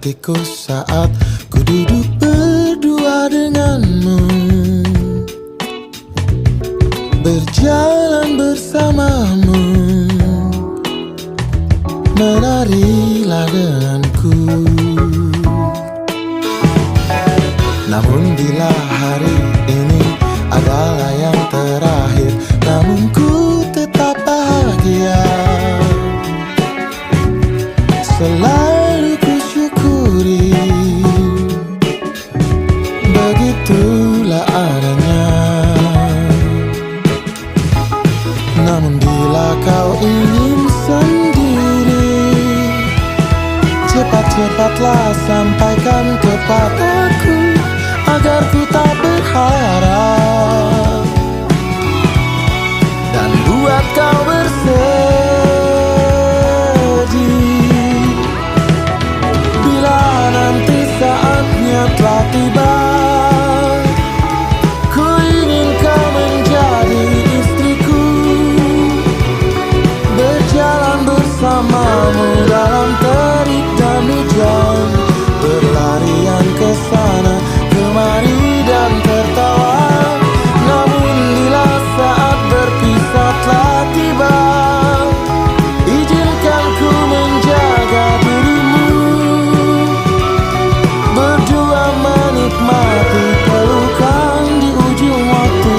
hatiku saat ku duduk berdua denganmu, berjalan bersamamu, menarilah denganku. Namun bila hari ini adalah yang terakhir, namun ku tetap bahagia. Selalu ku syukuri, begitulah adanya. Namun bila kau ingin sendiri, cepat-cepatlah sampaikan kepadaku, agar ku tak berharap dan buat kau bersedih. Bila nanti saatnya telah tiba, ku ingin kau menjadi istriku, berjalan bersamamu dalam terik dan hujan, berlarian ke sana kemari dan tertawa. Namun bila saat berpisah telah tiba, izinkan ku menjaga dirimu, berdua menikmati pelukan di ujung waktu.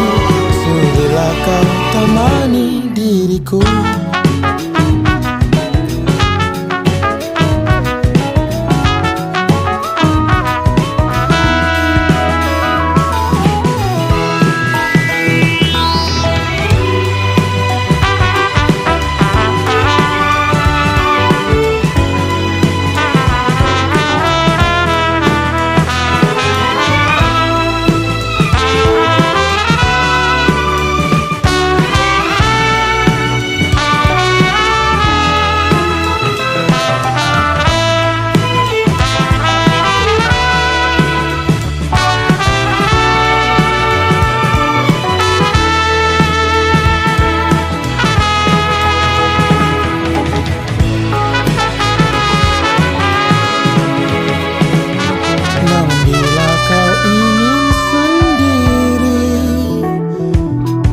Sudilah kau temani diriku.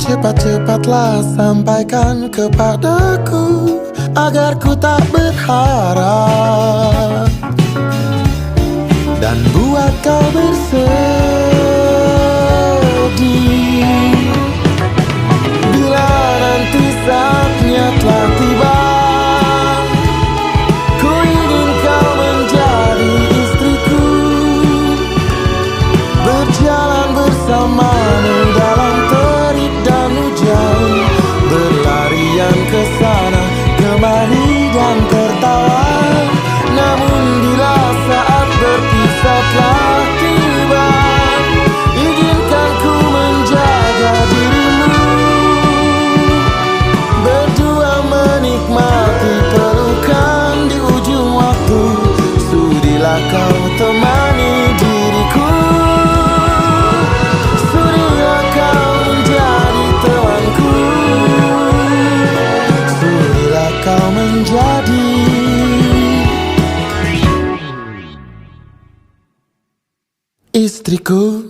Cepat-cepatlah sampaikan kepadaku, agar ku tak berharap dan buat kau bersedih. Bila nanti saatnya telah tiba, ku ingin kau menjadi istriku, berjalan bersamamu dalam terik dan hujan, berlarian ke sana kemari dan tertawa. Namun bila saat berpisah telah tiba, izinkan ku menjaga dirimu, berdua menikmati pelukan di ujung waktu. Sudilah kau temani diriku, sudilah kau menjadi temanku, sudilah kau menjadi istriku.